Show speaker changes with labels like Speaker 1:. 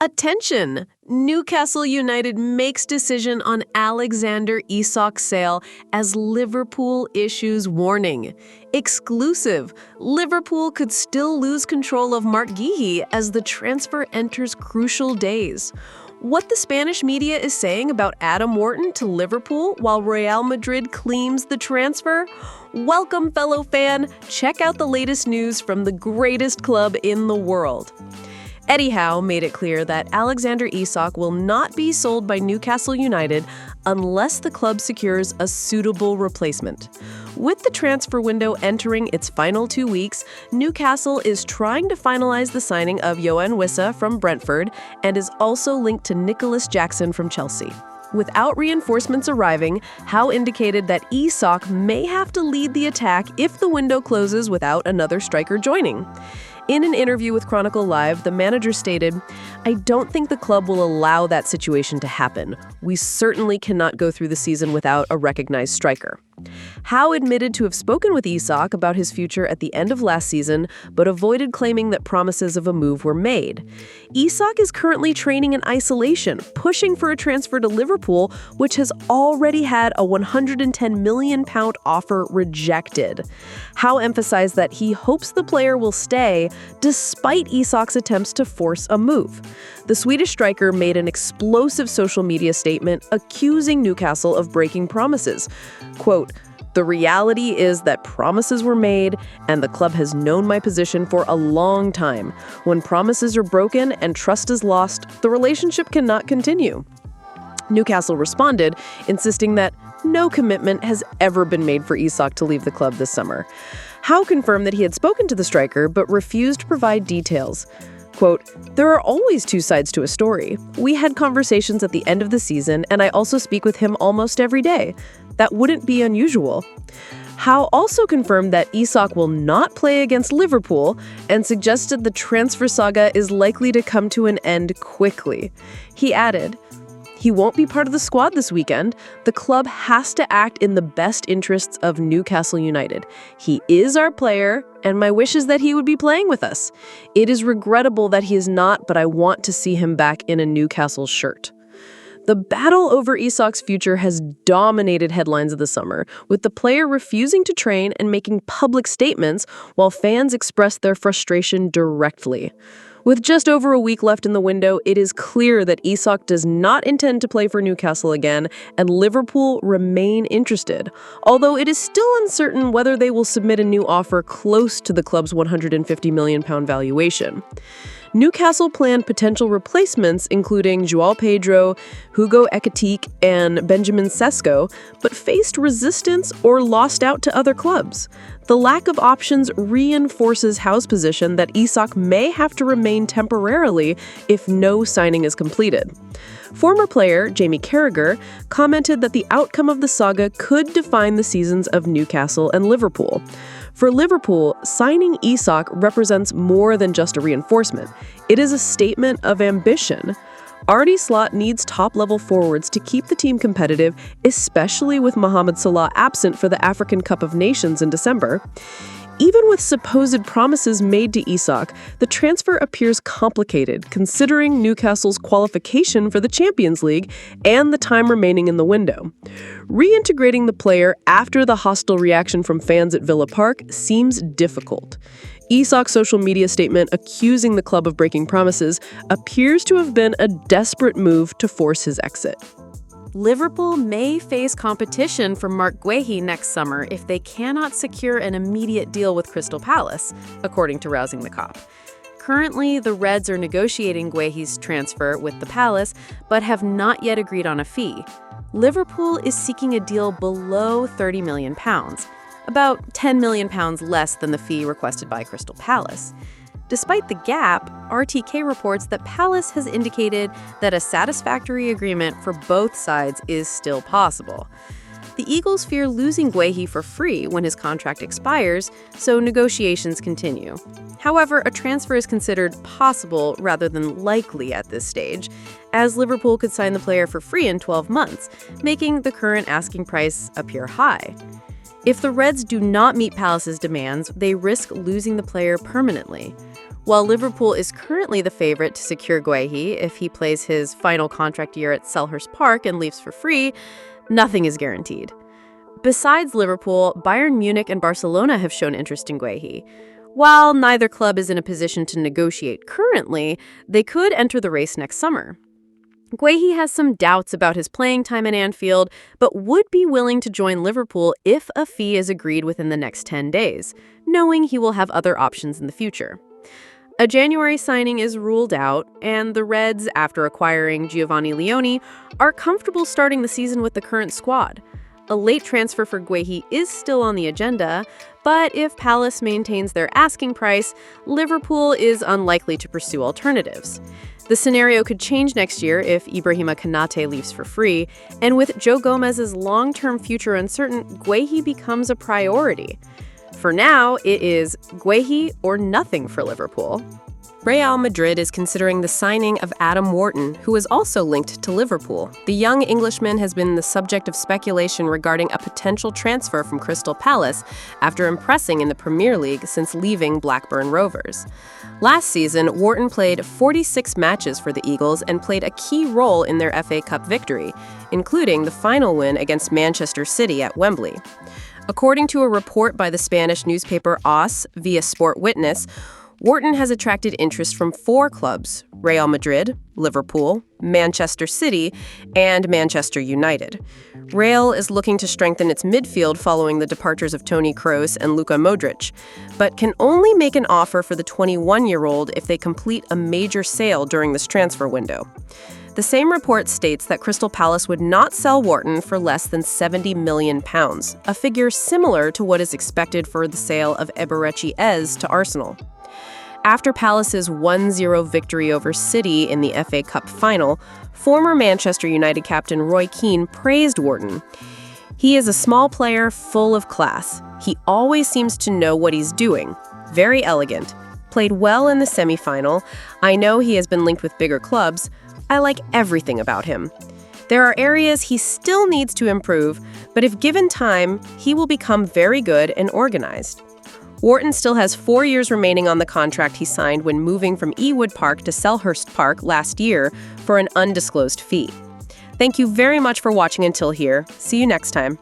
Speaker 1: Attention! Newcastle United makes decision on Alexander Esok sale as Liverpool issues warning. Exclusive! Liverpool could still lose control of Mark Guhei as the transfer enters crucial days. What the Spanish media is saying about Adam Wharton to Liverpool while Real Madrid claims the transfer? Welcome, fellow fan! Check out the latest news from the greatest club in the world. Eddie Howe made it clear that Alexander Esok will not be sold by Newcastle United unless the club secures a suitable replacement. With the transfer window entering its final 2 weeks, Newcastle is trying to finalize the signing of Yoane Wissa from Brentford and is also linked to Nicholas Jackson from Chelsea. Without reinforcements arriving, Howe indicated that Esok may have to lead the attack if the window closes without another striker joining. In an interview with Chronicle Live, the manager stated, "I don't think the club will allow that situation to happen. We certainly cannot go through the season without a recognized striker." Howe admitted to have spoken with Esok about his future at the end of last season, but avoided claiming that promises of a move were made. Esok is currently training in isolation, pushing for a transfer to Liverpool, which has already had a £110 million offer rejected. Howe emphasized that he hopes the player will stay, despite Esok's attempts to force a move. The Swedish striker made an explosive social media statement accusing Newcastle of breaking promises. Quote, "The reality is that promises were made, and the club has known my position for a long time. When promises are broken and trust is lost, the relationship cannot continue." Newcastle responded, insisting that no commitment has ever been made for Esok to leave the club this summer. Howe confirmed that he had spoken to the striker, but refused to provide details. Quote, "There are always two sides to a story. We had conversations at the end of the season, and I also speak with him almost every day. That wouldn't be unusual." Howe also confirmed that Esok will not play against Liverpool and suggested the transfer saga is likely to come to an end quickly. He added, "He won't be part of the squad this weekend. The club has to act in the best interests of Newcastle United. He is our player, and my wish is that he would be playing with us. It is regrettable that he is not, but I want to see him back in a Newcastle shirt." The battle over Esok's future has dominated headlines of the summer, with the player refusing to train and making public statements while fans express their frustration directly. With just over a week left in the window, it is clear that Esok does not intend to play for Newcastle again, and Liverpool remain interested, although it is still uncertain whether they will submit a new offer close to the club's £150 million valuation. Newcastle planned potential replacements, including João Pedro, Hugo Ekitike, and Benjamin Sesko, but faced resistance or lost out to other clubs. The lack of options reinforces Howe's position that Esok may have to remain temporarily if no signing is completed. Former player Jamie Carragher commented that the outcome of the saga could define the seasons of Newcastle and Liverpool. For Liverpool, signing Esok represents more than just a reinforcement. It is a statement of ambition. Arne Slot needs top-level forwards to keep the team competitive, especially with Mohamed Salah absent for the African Cup of Nations in December. Even with supposed promises made to Esok, the transfer appears complicated considering Newcastle's qualification for the Champions League and the time remaining in the window. Reintegrating the player after the hostile reaction from fans at Villa Park seems difficult. Esok's social media statement accusing the club of breaking promises appears to have been a desperate move to force his exit.
Speaker 2: Liverpool may face competition from Mark Guhei next summer if they cannot secure an immediate deal with Crystal Palace, according to Rousing the Cop. Currently, the Reds are negotiating Guehei's transfer with the Palace, but have not yet agreed on a fee. Liverpool is seeking a deal below £30 million, about £10 million less than the fee requested by Crystal Palace. Despite the gap, RTK reports that Palace has indicated that a satisfactory agreement for both sides is still possible. The Eagles fear losing Guhei for free when his contract expires, so negotiations continue. However, a transfer is considered possible rather than likely at this stage, as Liverpool could sign the player for free in 12 months, making the current asking price appear high. If the Reds do not meet Palace's demands, they risk losing the player permanently. While Liverpool is currently the favorite to secure Guhei if he plays his final contract year at Selhurst Park and leaves for free, nothing is guaranteed. Besides Liverpool, Bayern Munich and Barcelona have shown interest in Guhei. While neither club is in a position to negotiate currently, they could enter the race next summer. Guhei has some doubts about his playing time at Anfield, but would be willing to join Liverpool if a fee is agreed within the next 10 days, knowing he will have other options in the future. A January signing is ruled out, and the Reds, after acquiring Giovanni Leone, are comfortable starting the season with the current squad. A late transfer for Guhei is still on the agenda, but if Palace maintains their asking price, Liverpool is unlikely to pursue alternatives. The scenario could change next year if Ibrahima Konate leaves for free, and with Joe Gomez's long-term future uncertain, Guhei becomes a priority. For now, it is Guhei or nothing for Liverpool.
Speaker 1: Real Madrid is considering the signing of Adam Wharton, who is also linked to Liverpool. The young Englishman has been the subject of speculation regarding a potential transfer from Crystal Palace after impressing in the Premier League since leaving Blackburn Rovers. Last season, Wharton played 46 matches for the Eagles and played a key role in their FA Cup victory, including the final win against Manchester City at Wembley. According to a report by the Spanish newspaper AS via Sport Witness, Wharton has attracted interest from 4 clubs: Real Madrid, Liverpool, Manchester City, and Manchester United. Real is looking to strengthen its midfield following the departures of Toni Kroos and Luka Modric, but can only make an offer for the 21-year-old if they complete a major sale during this transfer window. The same report states that Crystal Palace would not sell Wharton for less than £70 million, a figure similar to what is expected for the sale of Eberechi Eze to Arsenal. After Palace's 1-0 victory over City in the FA Cup final, former Manchester United captain Roy Keane praised Wharton. "He is a small player full of class. He always seems to know what he's doing. Very elegant. Played well in the semi-final. I know he has been linked with bigger clubs. I like everything about him. There are areas he still needs to improve, but if given time, he will become very good and organized." Wharton still has 4 years remaining on the contract he signed when moving from Ewood Park to Selhurst Park last year for an undisclosed fee. Thank you very much for watching until here. See you next time.